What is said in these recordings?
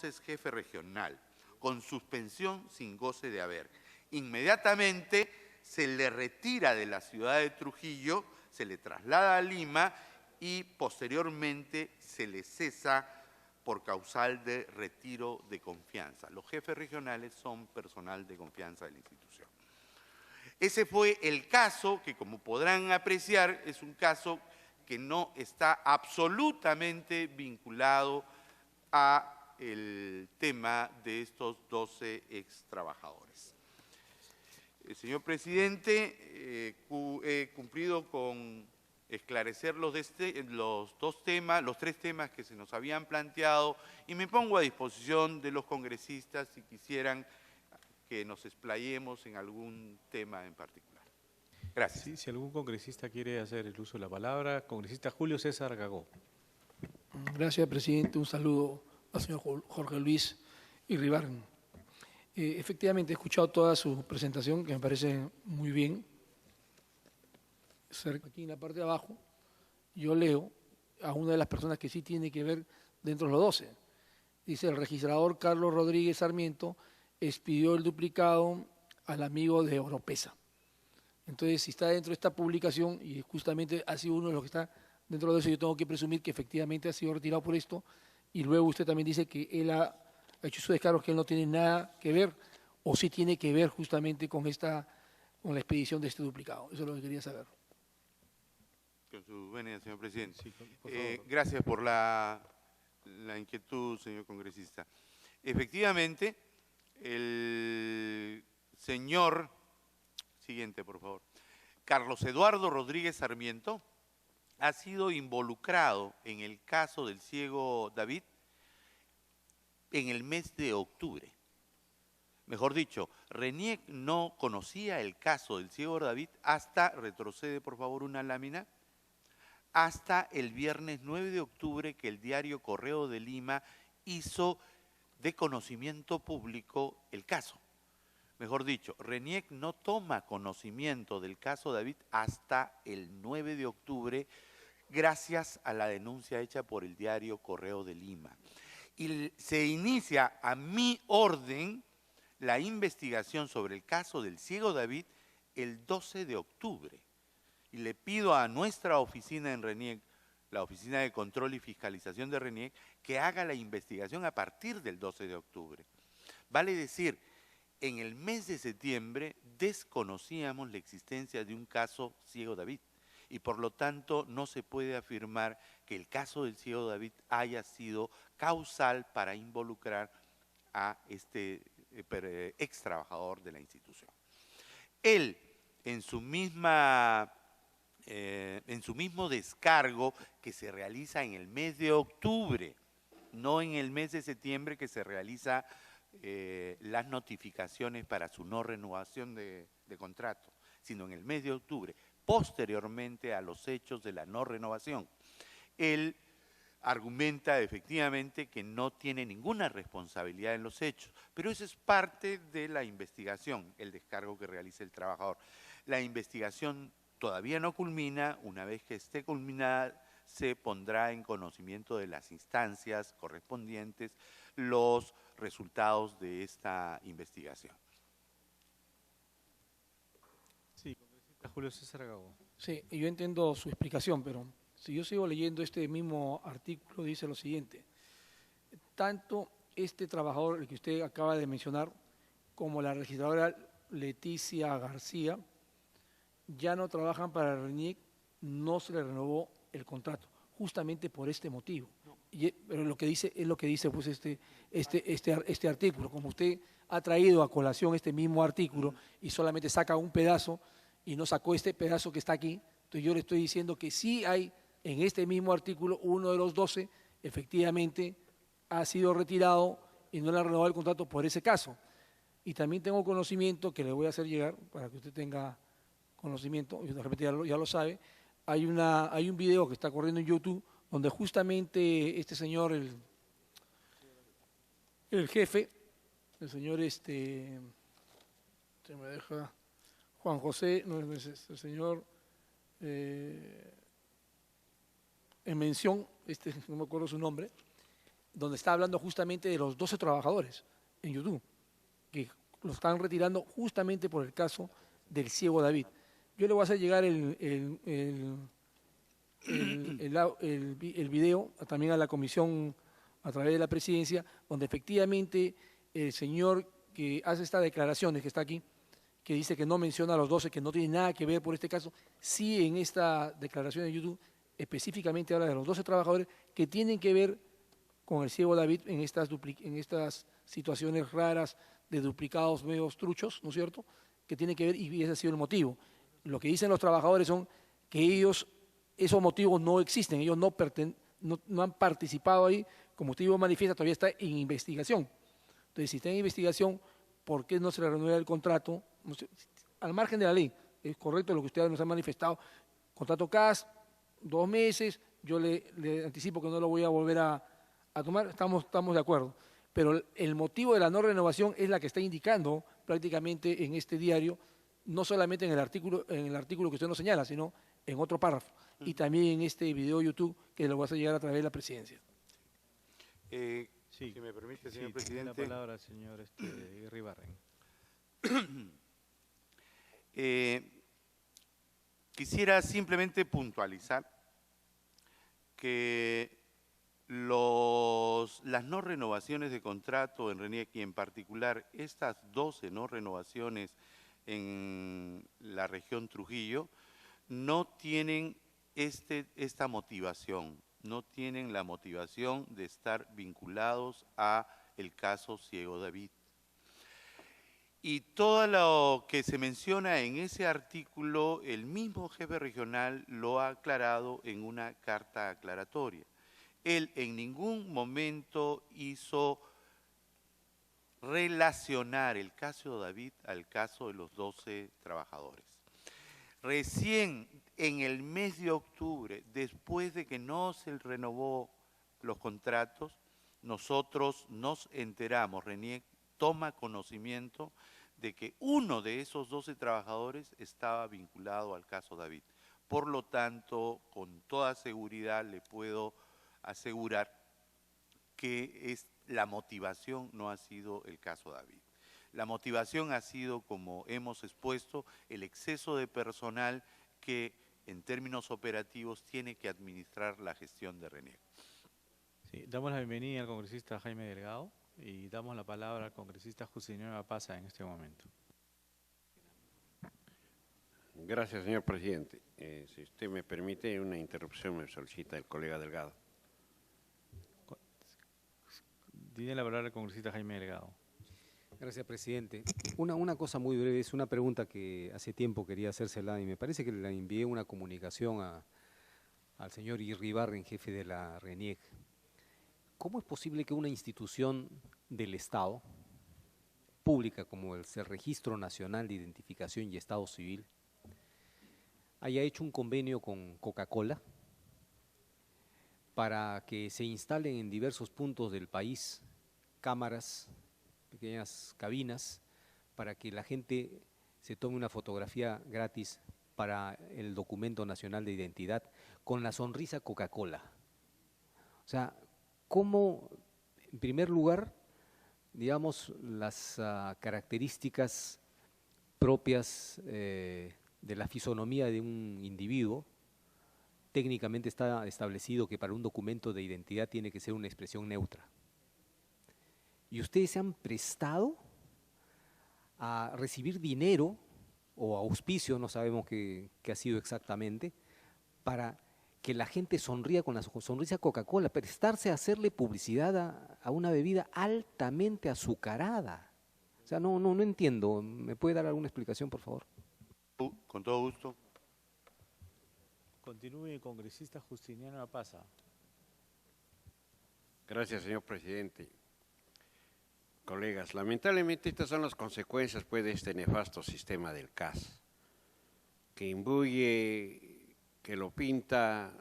entonces jefe regional, con suspensión sin goce de haber. Inmediatamente se le retira de la ciudad de Trujillo, se le traslada a Lima y posteriormente se le cesa por causal de retiro de confianza. Los jefes regionales son personal de confianza de la institución. Ese fue el caso que, como podrán apreciar, es un caso que no está absolutamente vinculado a el tema de estos 12 extrabajadores. Señor presidente, he cumplido con esclarecer los tres temas que se nos habían planteado y me pongo a disposición de los congresistas si quisieran que nos explayemos en algún tema en particular. Gracias. Sí, si algún congresista quiere hacer el uso de la palabra, congresista Julio César Gagó. Gracias, presidente. Un saludo al señor Jorge Luis Irribarren. Efectivamente, he escuchado toda su presentación, que me parece muy bien. Aquí en la parte de abajo, yo leo a una de las personas que sí tiene que ver dentro de los 12. Dice, el registrador Carlos Rodríguez Sarmiento expidió el duplicado al amigo de Oropesa. Entonces, si está dentro de esta publicación, y justamente ha sido uno de los que está dentro de eso, yo tengo que presumir que efectivamente ha sido retirado por esto, y luego usted también dice que él ha hecho su descargo, que él no tiene nada que ver, o sí tiene que ver justamente con la expedición de este duplicado. Eso es lo que quería saber. Con su venia, señor presidente. Sí, por favor. Gracias por la inquietud, señor congresista. Efectivamente, el señor, siguiente por favor, Carlos Eduardo Rodríguez Sarmiento ha sido involucrado en el caso del ciego David en el mes de octubre. Mejor dicho, RENIEC no conocía el caso del ciego David hasta, retrocede por favor una lámina, hasta el viernes 9 de octubre que el diario Correo de Lima hizo de conocimiento público el caso. Mejor dicho, RENIEC no toma conocimiento del caso David hasta el 9 de octubre gracias a la denuncia hecha por el diario Correo de Lima. Y se inicia a mi orden la investigación sobre el caso del ciego David el 12 de octubre. Y le pido a nuestra oficina en RENIEC, la Oficina de Control y Fiscalización de RENIEC, que haga la investigación a partir del 12 de octubre. Vale decir, en el mes de septiembre desconocíamos la existencia de un caso ciego David y por lo tanto no se puede afirmar que el caso del ciego David haya sido causal para involucrar a este ex trabajador de la institución. Él, en su mismo descargo que se realiza en el mes de octubre, no en el mes de septiembre que se realiza las notificaciones para su no renovación de contrato, sino en el mes de octubre, posteriormente a los hechos de la no renovación. Él argumenta efectivamente que no tiene ninguna responsabilidad en los hechos, pero eso es parte de la investigación, el descargo que realiza el trabajador. La investigación todavía no culmina, una vez que esté culminada se pondrá en conocimiento de las instancias correspondientes los resultados de esta investigación. Sí, congresista Julio César Gagó. Sí, yo entiendo su explicación, pero si yo sigo leyendo este mismo artículo, dice lo siguiente. Tanto este trabajador, el que usted acaba de mencionar, como la registradora Leticia García, ya no trabajan para RENIEC, no se le renovó el contrato, justamente por este motivo. Pero lo que dice es lo que dice pues este artículo. Como usted ha traído a colación este mismo artículo y solamente saca un pedazo y no sacó este pedazo que está aquí, entonces yo le estoy diciendo que sí hay en este mismo artículo, uno de los 12, efectivamente ha sido retirado y no le ha renovado el contrato por ese caso. Y también tengo conocimiento que le voy a hacer llegar para que usted tenga conocimiento, y de repente ya lo sabe, hay un video que está corriendo en YouTube donde justamente este señor, el jefe, el señor se me deja, Juan José, no es el señor en mención, no me acuerdo su nombre, donde está hablando justamente de los 12 trabajadores en YouTube, que lo están retirando justamente por el caso del ciego David. Yo le voy a hacer llegar el video también a la comisión a través de la presidencia, donde efectivamente el señor que hace estas declaraciones, que está aquí, que dice que no menciona a los 12, que no tiene nada que ver por este caso, sí en esta declaración de YouTube específicamente habla de los 12 trabajadores que tienen que ver con el ciego David en estas situaciones raras de duplicados medios truchos, ¿no es cierto?, que tienen que ver, y ese ha sido el motivo. Lo que dicen los trabajadores son que ellos, esos motivos no existen, ellos no han participado ahí, como usted manifiesta, todavía está en investigación. Entonces, si está en investigación, ¿por qué no se le renueva el contrato? No sé, al margen de la ley, es correcto lo que usted nos ha manifestado, contrato CAS, 2 meses, yo le anticipo que no lo voy a volver a tomar, estamos de acuerdo. Pero el motivo de la no renovación es la que está indicando prácticamente en este diario, no solamente en el artículo que usted nos señala, sino en otro párrafo. Y también en este video YouTube que lo voy a hacer llegar a través de la presidencia. Sí, si me permite, señor sí, presidente. tiene la palabra el señor Irribarren. Quisiera simplemente puntualizar que las no renovaciones de contrato en RENIEC y en particular estas 12 no renovaciones en la región Trujillo no tienen esta motivación, no tienen la motivación de estar vinculados a el caso Ciego David. Y todo lo que se menciona en ese artículo, el mismo jefe regional lo ha aclarado en una carta aclaratoria. Él en ningún momento hizo relacionar el caso David al caso de los 12 trabajadores. Recién en el mes de octubre, después de que no se renovó los contratos, nosotros nos enteramos, RENIEC toma conocimiento de que uno de esos 12 trabajadores estaba vinculado al caso David. Por lo tanto, con toda seguridad le puedo asegurar que la motivación no ha sido el caso David. La motivación ha sido, como hemos expuesto, el exceso de personal que en términos operativos tiene que administrar la gestión de RENIEC. Sí, damos la bienvenida al congresista Jaime Delgado y damos la palabra al congresista Justiniano Pasa en este momento. Gracias, señor presidente. Si usted me permite, una interrupción me solicita el colega Delgado. Tiene la palabra el congresista Jaime Delgado. Gracias, presidente. Una cosa muy breve, es una pregunta que hace tiempo quería hacérsela y me parece que le envié una comunicación al señor Irribarren, jefe de la RENIEC. ¿Cómo es posible que una institución del Estado, pública como el Registro Nacional de Identificación y Estado Civil, haya hecho un convenio con Coca-Cola para que se instalen en diversos puntos del país cámaras, pequeñas cabinas, para que la gente se tome una fotografía gratis para el documento nacional de identidad con la sonrisa Coca-Cola? O sea, ¿cómo, en primer lugar, digamos, las características propias de la fisonomía de un individuo, técnicamente está establecido que para un documento de identidad tiene que ser una expresión neutra? Y ustedes se han prestado a recibir dinero o auspicio, no sabemos qué ha sido exactamente, para que la gente sonría con la sonrisa Coca-Cola, prestarse a hacerle publicidad a una bebida altamente azucarada. O sea, no entiendo. ¿Me puede dar alguna explicación, por favor? Con todo gusto. Continúe el congresista Justiniano Pasa. Gracias, señor presidente. Colegas, lamentablemente estas son las consecuencias pues, de este nefasto sistema del CAS, que imbuye, que lo pinta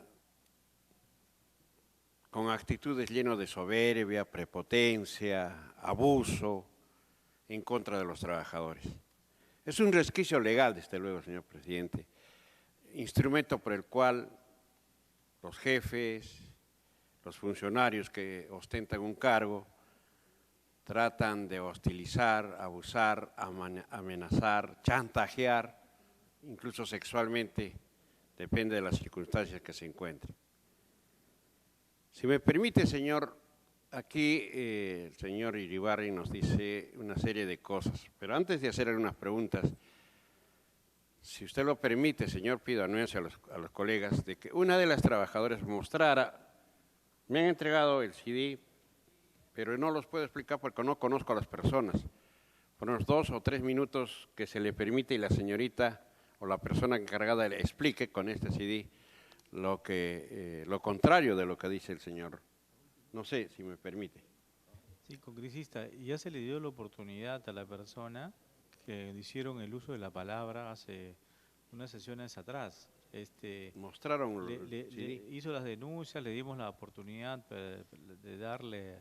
con actitudes llenas de soberbia, prepotencia, abuso en contra de los trabajadores. Es un resquicio legal, desde luego, señor presidente, instrumento por el cual los jefes, los funcionarios que ostentan un cargo tratan de hostilizar, abusar, amenazar, chantajear, incluso sexualmente, depende de las circunstancias que se encuentren. Si me permite, señor, aquí el señor Iribarri nos dice una serie de cosas, pero antes de hacer algunas preguntas, si usted lo permite, señor, pido anuencia a los colegas de que una de las trabajadoras mostrara, me han entregado el CD, pero no los puedo explicar porque no conozco a las personas. Por unos 2 o 3 minutos que se le permite y la señorita o la persona encargada le explique con este CD lo contrario de lo que dice el señor. No sé si me permite. Sí, congresista, ya se le dio la oportunidad a la persona que hicieron el uso de la palabra hace unas sesiones atrás. Mostraron le hizo las denuncias, le dimos la oportunidad de darle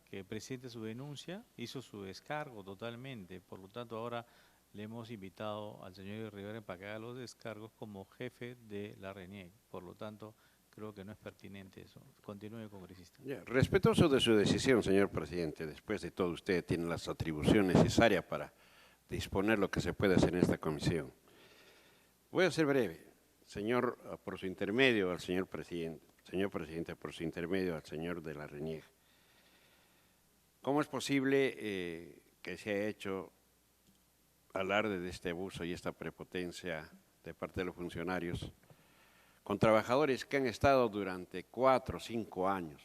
que presente su denuncia, hizo su descargo totalmente, por lo tanto ahora le hemos invitado al señor Rivera para que haga los descargos como jefe de la RENIEC, por lo tanto creo que no es pertinente eso. Continúe, congresista. Respetuoso de su decisión, señor presidente, después de todo usted tiene las atribuciones necesarias para disponer lo que se puede hacer en esta comisión. Voy a ser breve, señor, por su intermedio al señor presidente, por su intermedio al señor de la RENIEC. ¿Cómo es posible que se haya hecho alarde de este abuso y esta prepotencia de parte de los funcionarios con trabajadores que han estado durante 4 o 5 años?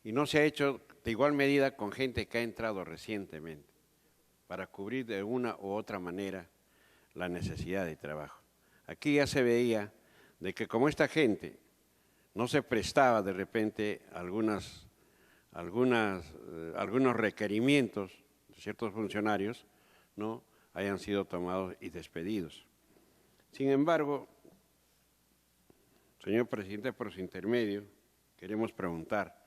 Y no se ha hecho de igual medida con gente que ha entrado recientemente para cubrir de una u otra manera la necesidad de trabajo. Aquí ya se veía de que como esta gente no se prestaba de repente algunos requerimientos de ciertos funcionarios, no hayan sido tomados y despedidos. Sin embargo, señor presidente, por su intermedio, queremos preguntar,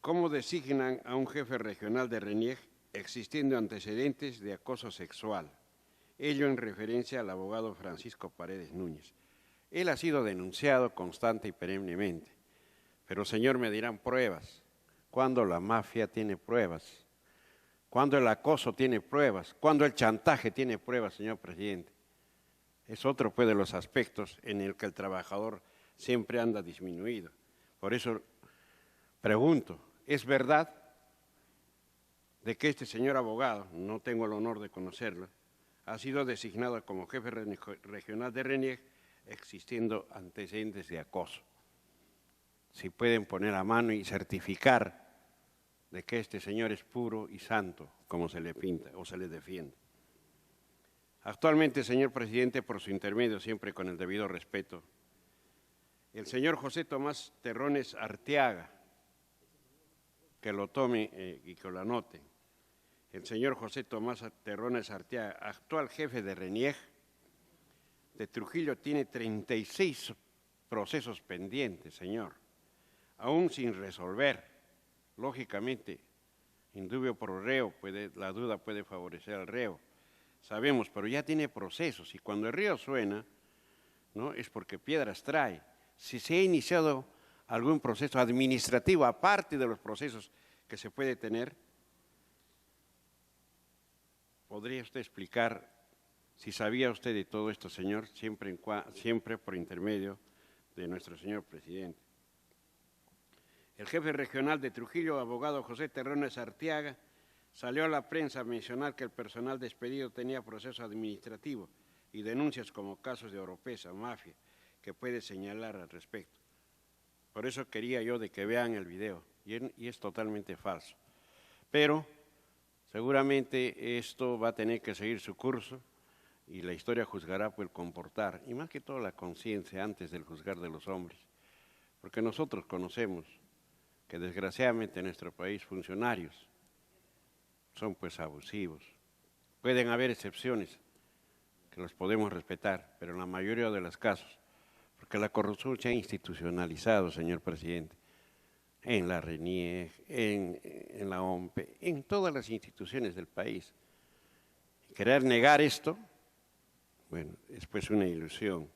¿cómo designan a un jefe regional de RENIEC existiendo antecedentes de acoso sexual? Ello en referencia al abogado Francisco Paredes Núñez. Él ha sido denunciado constante y perennemente, pero señor, me dirán pruebas. ¿Cuándo la mafia tiene pruebas? ¿Cuándo el acoso tiene pruebas? ¿Cuándo el chantaje tiene pruebas, señor presidente? Es otro pues, de los aspectos en el que el trabajador siempre anda disminuido. Por eso pregunto, ¿es verdad de que este señor abogado, no tengo el honor de conocerlo, ha sido designado como jefe regional de RENIEC existiendo antecedentes de acoso? Si pueden poner a mano y certificar de que este señor es puro y santo, como se le pinta o se le defiende. Actualmente, señor presidente, por su intermedio, siempre con el debido respeto, el señor José Tomás Terrones Arteaga, que lo tome y que lo anote, el señor José Tomás Terrones Arteaga, actual jefe de RENIEC de Trujillo, tiene 36 procesos pendientes, señor, aún sin resolver. Lógicamente, indubio pro reo, la duda puede favorecer al reo, sabemos, pero ya tiene procesos y cuando el río suena, ¿no?, es porque piedras trae. Si se ha iniciado algún proceso administrativo, aparte de los procesos que se puede tener, ¿podría usted explicar si sabía usted de todo esto, señor, siempre por intermedio de nuestro señor presidente? El jefe regional de Trujillo, abogado José Terrones Arteaga, salió a la prensa a mencionar que el personal despedido tenía proceso administrativo y denuncias como casos de oropesa, mafia, que puede señalar al respecto. Por eso quería yo de que vean el video, y es totalmente falso. Pero seguramente esto va a tener que seguir su curso y la historia juzgará por el comportar, y más que todo la conciencia antes del juzgar de los hombres, porque nosotros conocemos que desgraciadamente en nuestro país funcionarios son pues abusivos. Pueden haber excepciones que los podemos respetar, pero en la mayoría de los casos, porque la corrupción se ha institucionalizado, señor presidente, en la RENIEC, en la OMPE, en todas las instituciones del país. Querer negar esto, bueno, es pues una ilusión.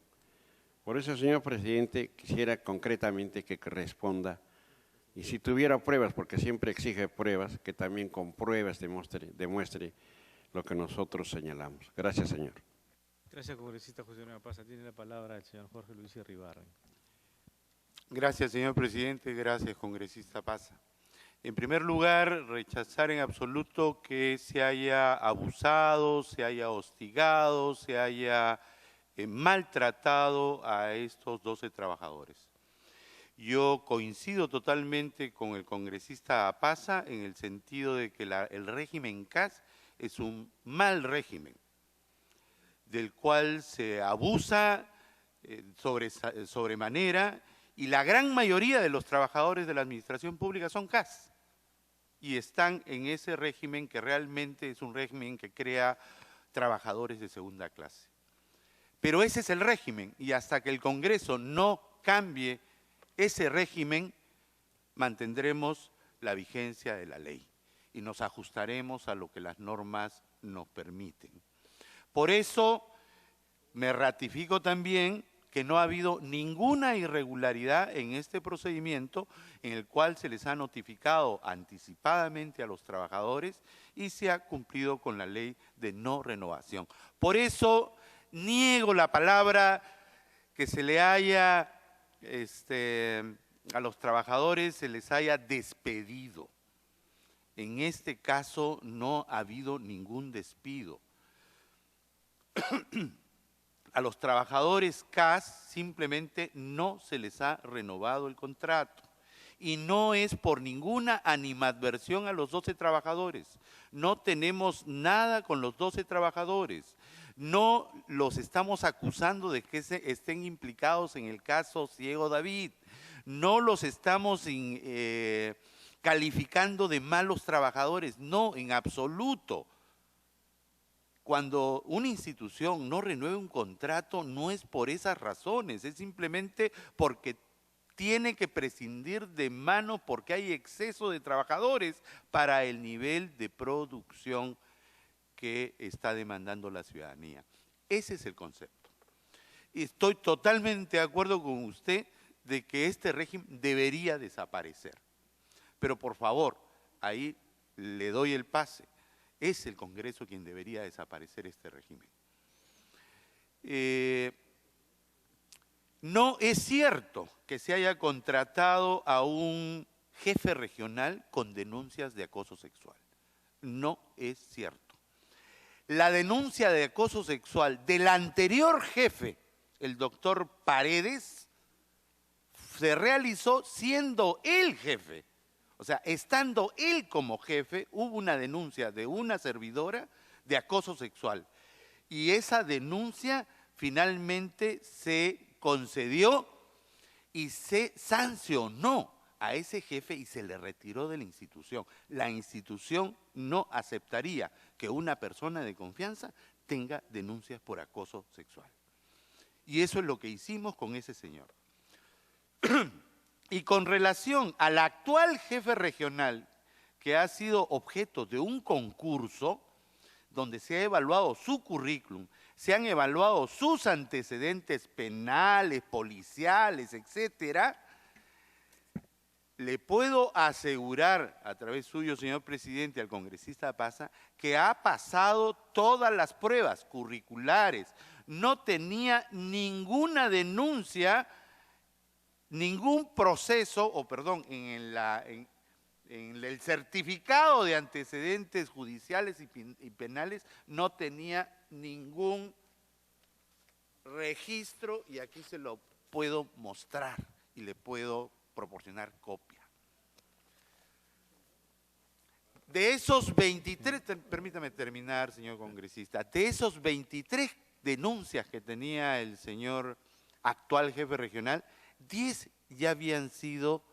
Por eso, señor presidente, quisiera concretamente que responda, y si tuviera pruebas, porque siempre exige pruebas, que también con pruebas demuestre lo que nosotros señalamos. Gracias, señor. Gracias, congresista José Manuel Pasa. Tiene la palabra el señor Jorge Luis Irribarren. Gracias, señor presidente. Gracias, congresista Pasa. En primer lugar, rechazar en absoluto que se haya abusado, se haya hostigado, se haya maltratado a estos 12 trabajadores. Yo coincido totalmente con el congresista Pasa en el sentido de que el régimen CAS es un mal régimen, del cual se abusa sobremanera, y la gran mayoría de los trabajadores de la administración pública son CAS y están en ese régimen que realmente es un régimen que crea trabajadores de segunda clase. Pero ese es el régimen, y hasta que el Congreso no cambie ese régimen, mantendremos la vigencia de la ley y nos ajustaremos a lo que las normas nos permiten. Por eso me ratifico también que no ha habido ninguna irregularidad en este procedimiento en el cual se les ha notificado anticipadamente a los trabajadores y se ha cumplido con la ley de no renovación. Por eso niego la palabra que se le haya, a los trabajadores se les haya despedido. En este caso no ha habido ningún despido. A los trabajadores CAS simplemente no se les ha renovado el contrato. Y no es por ninguna animadversión a los 12 trabajadores. No tenemos nada con los 12 trabajadores. No los estamos acusando de que estén implicados en el caso Ciego David. No los estamos calificando de malos trabajadores. No, en absoluto. Cuando una institución no renueva un contrato, no es por esas razones, es simplemente porque tiene que prescindir de mano porque hay exceso de trabajadores para el nivel de producción que está demandando la ciudadanía. Ese es el concepto. Y estoy totalmente de acuerdo con usted de que este régimen debería desaparecer. Pero por favor, ahí le doy el pase. Es el Congreso quien debería desaparecer este régimen. No es cierto que se haya contratado a un jefe regional con denuncias de acoso sexual. No es cierto. La denuncia de acoso sexual del anterior jefe, el doctor Paredes, se realizó siendo él jefe. O sea, estando él como jefe, hubo una denuncia de una servidora de acoso sexual. Y esa denuncia finalmente se concedió y se sancionó a ese jefe y se le retiró de la institución. La institución no aceptaría que una persona de confianza tenga denuncias por acoso sexual. Y eso es lo que hicimos con ese señor. Y con relación al actual jefe regional, que ha sido objeto de un concurso donde se ha evaluado su currículum, se han evaluado sus antecedentes penales, policiales, etcétera, le puedo asegurar, a través suyo, señor presidente, al congresista Pasa, que ha pasado todas las pruebas curriculares, no tenía ninguna denuncia, ningún proceso, en el certificado de antecedentes judiciales y penales no tenía ningún registro, y aquí se lo puedo mostrar y le puedo proporcionar copia. De esos 23, permítame terminar, señor congresista, de esos 23 denuncias que tenía el señor actual jefe regional, 10 ya habían sido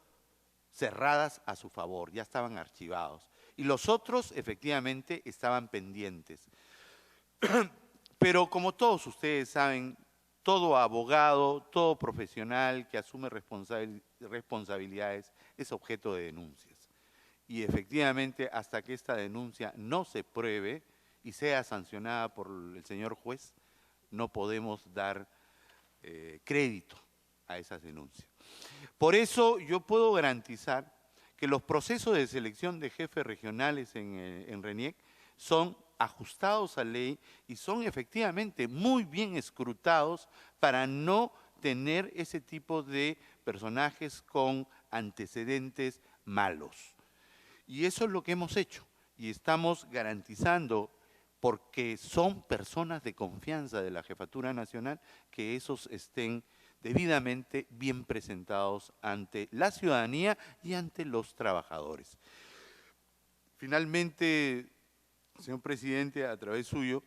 cerradas a su favor, ya estaban archivados. Y los otros, efectivamente, estaban pendientes. Pero como todos ustedes saben, todo abogado, todo profesional que asume responsabilidades es objeto de denuncias. Y efectivamente, hasta que esta denuncia no se pruebe y sea sancionada por el señor juez, no podemos dar crédito a esas denuncias. Por eso yo puedo garantizar que los procesos de selección de jefes regionales en RENIEC son ajustados a ley y son efectivamente muy bien escrutados para no tener ese tipo de personajes con antecedentes malos. Y eso es lo que hemos hecho y estamos garantizando, porque son personas de confianza de la Jefatura Nacional, que esos estén debidamente bien presentados ante la ciudadanía y ante los trabajadores. Finalmente, señor presidente, a través suyo,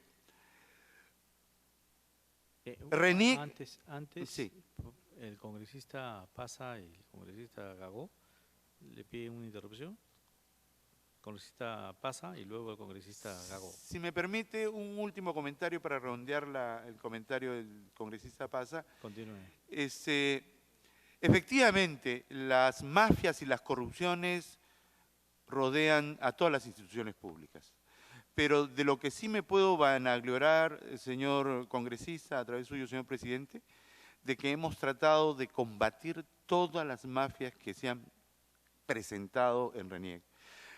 RENIEC… Antes Sí. el congresista Pasa y el congresista Gagó le piden una interrupción. El congresista Pasa y luego el congresista Gagó. Si me permite un último comentario para redondear el comentario del congresista Pasa. Continúe. Efectivamente, las mafias y las corrupciones rodean a todas las instituciones públicas. Pero de lo que sí me puedo vanagloriar, señor congresista, a través suyo, señor presidente, de que hemos tratado de combatir todas las mafias que se han presentado en RENIEC.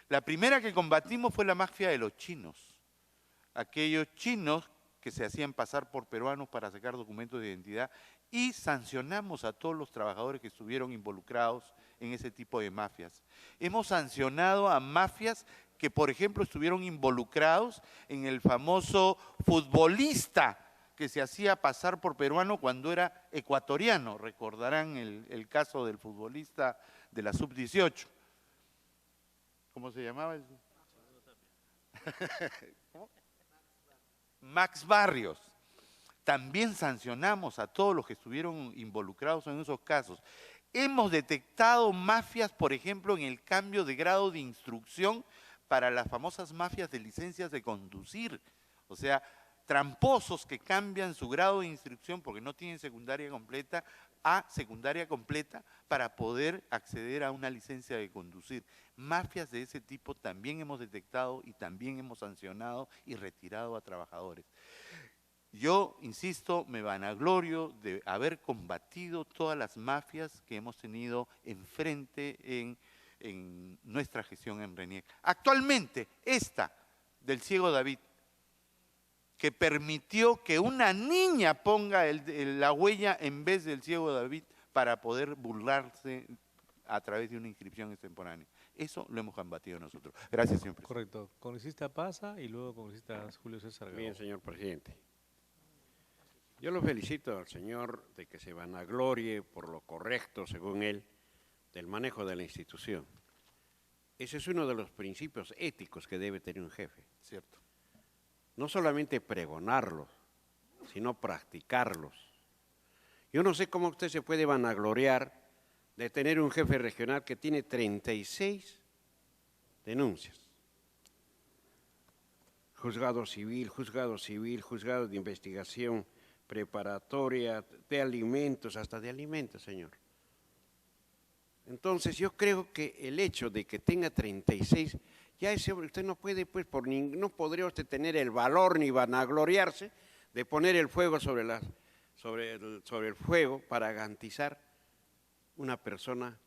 La primera que combatimos fue la mafia de los chinos, aquellos chinos que se hacían pasar por peruanos para sacar documentos de identidad, y sancionamos a todos los trabajadores que estuvieron involucrados en ese tipo de mafias. Hemos sancionado a mafias que, por ejemplo, estuvieron involucrados en el famoso futbolista que se hacía pasar por peruano cuando era ecuatoriano. Recordarán el caso del futbolista de la sub-18. ¿Cómo se llamaba? ¿Cómo? Max Barrios. También sancionamos a todos los que estuvieron involucrados en esos casos. Hemos detectado mafias, por ejemplo, en el cambio de grado de instrucción para las famosas mafias de licencias de conducir. O sea, tramposos que cambian su grado de instrucción porque no tienen secundaria completa a secundaria completa para poder acceder a una licencia de conducir. Mafias de ese tipo también hemos detectado y también hemos sancionado y retirado a trabajadores. Yo, insisto, me vanaglorio de haber combatido todas las mafias que hemos tenido enfrente en nuestra gestión en RENIEC. Actualmente, esta del ciego David, que permitió que una niña ponga la huella en vez del ciego David para poder burlarse a través de una inscripción extemporánea. Eso lo hemos combatido nosotros. Gracias, señor presidente. Correcto. Congresista Pasa y luego congresista Julio César Gagó. Bien, señor presidente. Yo lo felicito al señor de que se vanaglorie por lo correcto, según él, del manejo de la institución. Ese es uno de los principios éticos que debe tener un jefe. Cierto. No solamente pregonarlos, sino practicarlos. Yo no sé cómo usted se puede vanagloriar de tener un jefe regional que tiene 36 denuncias. Juzgado civil, juzgado de investigación preparatoria, de alimentos, hasta de alimentos, señor. Entonces yo creo que el hecho de que tenga 36, ya ese usted no puede, pues, no podría usted tener el valor ni vanagloriarse de poner el fuego sobre el fuego para garantizar una persona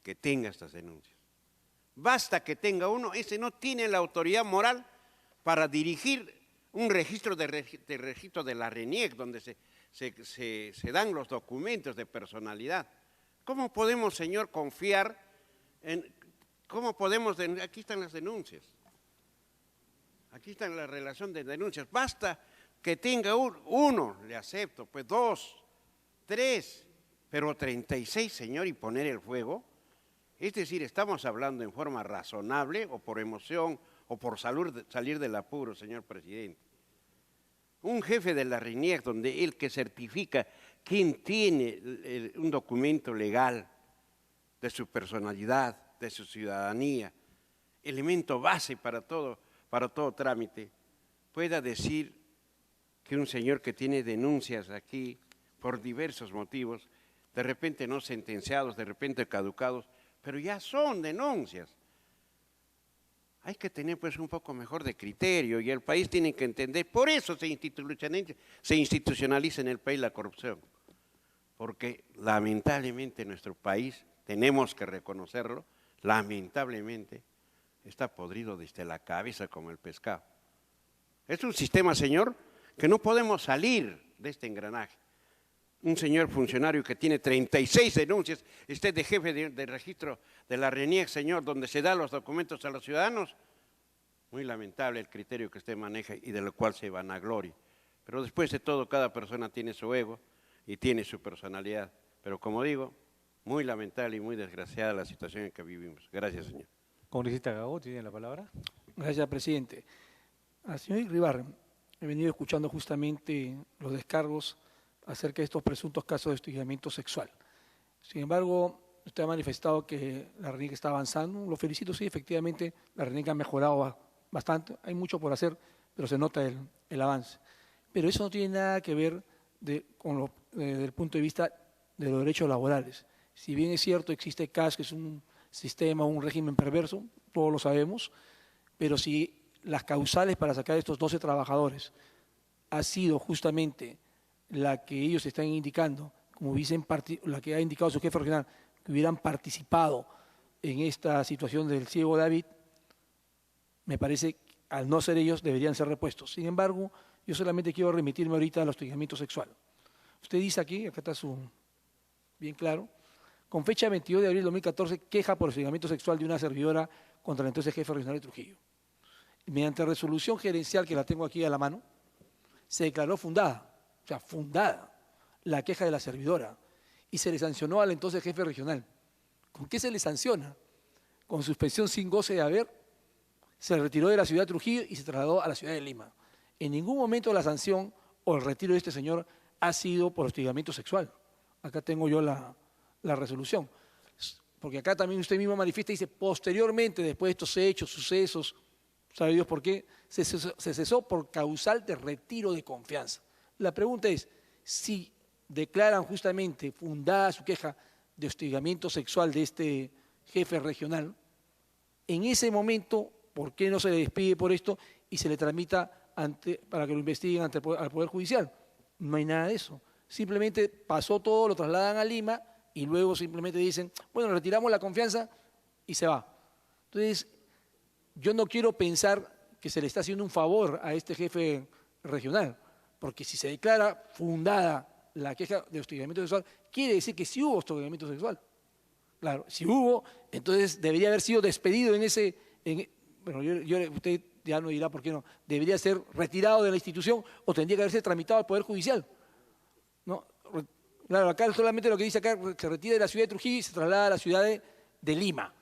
que tenga estas denuncias. Basta que tenga uno, ese no tiene la autoridad moral para dirigir un registro de la RENIEC, donde se dan los documentos de personalidad. ¿Cómo podemos, señor, confiar en... Aquí están las denuncias. Aquí está la relación de denuncias. Basta que tenga uno, le acepto, pues 2, 3, pero 36, señor, y poner el fuego. Es decir, estamos hablando en forma razonable o por emoción o por salir del apuro, señor presidente. Un jefe de la RENIEC, donde él que certifica quién tiene un documento legal de su personalidad, de su ciudadanía, elemento base para todo trámite, pueda decir que un señor que tiene denuncias aquí por diversos motivos, de repente no sentenciados, de repente caducados, pero ya son denuncias. Hay que tener pues un poco mejor de criterio y el país tiene que entender, por eso se institucionaliza en el país la corrupción. porque lamentablemente nuestro país, tenemos que reconocerlo, lamentablemente está podrido desde la cabeza como el pescado. Es un sistema, señor, que no podemos salir de este engranaje. Un señor funcionario que tiene 36 denuncias, usted de jefe de registro de la RENIEC, señor, donde se dan los documentos a los ciudadanos. Muy lamentable el criterio que usted maneja y de lo cual se vanagloria. Pero después de todo, cada persona tiene su ego y tiene su personalidad. Pero como digo, muy lamentable y muy desgraciada la situación en que vivimos. Gracias, señor. Congresista Gago, tiene la palabra. Gracias, presidente. Al señor Iribarren, he venido escuchando justamente los descargos acerca de estos presuntos casos de hostigamiento sexual. Sin embargo, usted ha manifestado que la RENIEC está avanzando. Lo felicito, sí, efectivamente, la RENIEC ha mejorado bastante. Hay mucho por hacer, pero se nota el avance. Pero eso no tiene nada que ver desde el punto de vista de los derechos laborales. Si bien es cierto, existe CAS, que es un sistema, un régimen perverso, todos lo sabemos, pero si las causales para sacar a estos 12 trabajadores ha sido justamente la que ellos están indicando, como dicen, la que ha indicado su jefe regional, que hubieran participado en esta situación del ciego David, me parece que al no ser ellos deberían ser repuestos. Sin embargo, yo solamente quiero remitirme ahorita al hostigamiento sexual. Usted dice aquí, acá está bien claro, con fecha 22 de abril de 2014, queja por hostigamiento sexual de una servidora contra el entonces jefe regional de Trujillo. Mediante resolución gerencial, que la tengo aquí a la mano, se declaró fundada, o sea, fundada, la queja de la servidora y se le sancionó al entonces jefe regional. ¿Con qué se le sanciona? Con suspensión sin goce de haber, se retiró de la ciudad de Trujillo y se trasladó a la ciudad de Lima. En ningún momento la sanción o el retiro de este señor ha sido por hostigamiento sexual. Acá tengo yo la resolución. Porque acá también usted mismo manifiesta y dice, posteriormente, después de estos hechos, sucesos, ¿sabe Dios por qué? Se cesó por causal de retiro de confianza. La pregunta es, si declaran justamente fundada su queja de hostigamiento sexual de este jefe regional, en ese momento, ¿por qué no se le despide por esto y se le tramita para que lo investiguen al Poder Judicial? No hay nada de eso. Simplemente pasó todo, lo trasladan a Lima y luego simplemente dicen, bueno, retiramos la confianza y se va. Entonces, yo no quiero pensar que se le está haciendo un favor a este jefe regional, porque si se declara fundada la queja de hostigamiento sexual, quiere decir que sí hubo hostigamiento sexual. Claro, si hubo, entonces debería haber sido despedido bueno, usted ya no dirá por qué no, debería ser retirado de la institución o tendría que haberse tramitado al Poder Judicial. ¿No? Claro, acá solamente lo que dice acá, se retira de la ciudad de Trujillo y se traslada a la ciudad de Lima.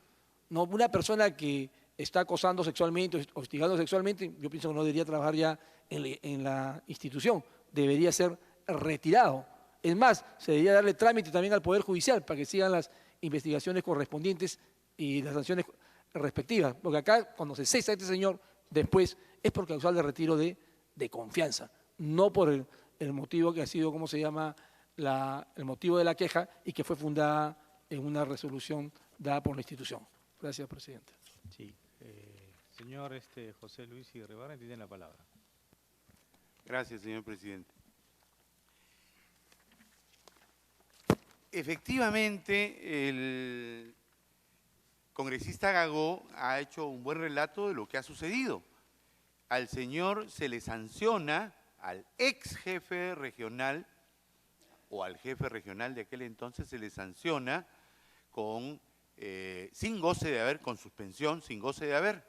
No, una persona que está acosando sexualmente, hostigando sexualmente, yo pienso que no debería trabajar ya en la institución, debería ser retirado. Es más, se debería darle trámite también al Poder Judicial para que sigan las investigaciones correspondientes y las sanciones respectivas. Porque acá, cuando se cesa a este señor, después es por causal de retiro de confianza, no por el motivo que ha sido, ¿cómo se llama?, el motivo de la queja y que fue fundada en una resolución dada por la institución. Gracias, presidente. Sí. Señor José Luis Iribarren, tiene la palabra. Gracias, señor presidente. Efectivamente, el congresista Gago ha hecho un buen relato de lo que ha sucedido. Al señor se le sanciona, al ex jefe regional o al jefe regional de aquel entonces se le sanciona sin goce de haber, con suspensión, sin goce de haber.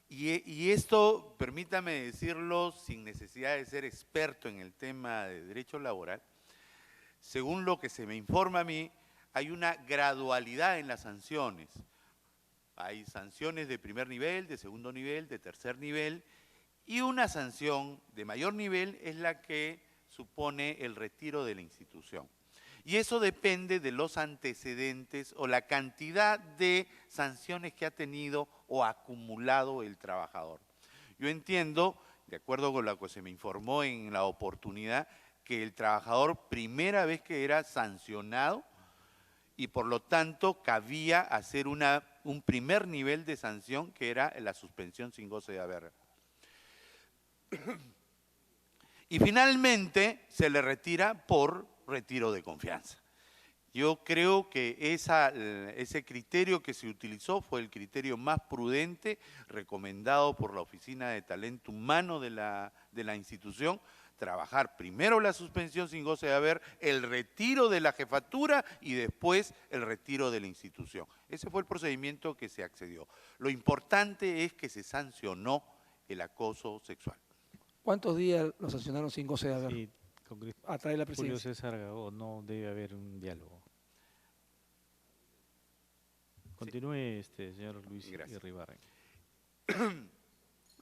Y esto, permítame decirlo sin necesidad de ser experto en el tema de derecho laboral, según lo que se me informa a mí, hay una gradualidad en las sanciones. Hay sanciones de primer nivel, de segundo nivel, de tercer nivel, y una sanción de mayor nivel es la que supone el retiro de la institución. Y eso depende de los antecedentes o la cantidad de sanciones que ha tenido o acumulado el trabajador. Yo entiendo, de acuerdo con lo que se me informó en la oportunidad, que el trabajador primera vez que era sancionado y por lo tanto cabía hacer un primer nivel de sanción que era la suspensión sin goce de haber. Y finalmente se le retira por retiro de confianza. Yo creo que ese criterio que se utilizó fue el criterio más prudente, recomendado por la Oficina de Talento Humano de la institución, trabajar primero la suspensión sin goce de haber, el retiro de la jefatura y después el retiro de la institución. Ese fue el procedimiento que se accedió. Lo importante es que se sancionó el acoso sexual. ¿Cuántos días lo sancionaron sin goce de haber? Sí, congresista A través de la Julio presidencia. César Gago, no debe haber un diálogo. Continúe, señor Luis Irribarren.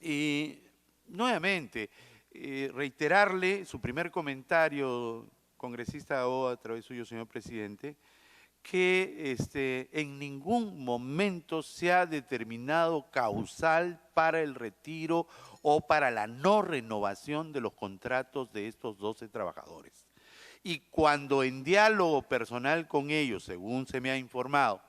Y nuevamente, reiterarle su primer comentario, congresista Gago, a través suyo, señor presidente, que en ningún momento se ha determinado causal para el retiro o para la no renovación de los contratos de estos 12 trabajadores. Y cuando en diálogo personal con ellos, según se me ha informado,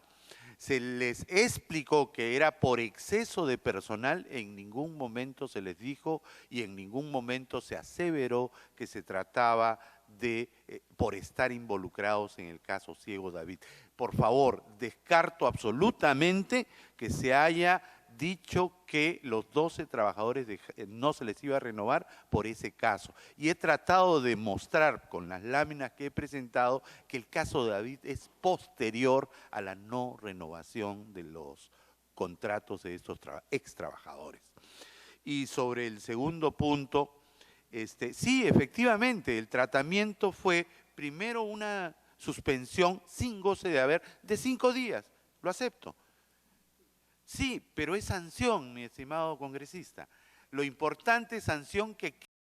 se les explicó que era por exceso de personal, en ningún momento se les dijo y en ningún momento se aseveró que se trataba de por estar involucrados en el caso Ciego David. Por favor, descarto absolutamente que se haya dicho que los 12 trabajadores no se les iba a renovar por ese caso. Y he tratado de mostrar con las láminas que he presentado que el caso de David es posterior a la no renovación de los contratos de estos ex trabajadores. Y sobre el segundo punto, sí, efectivamente, el tratamiento fue primero una suspensión sin goce de haber de 5 días, lo acepto. Sí, pero es sanción, mi estimado congresista. Lo importante es sanción que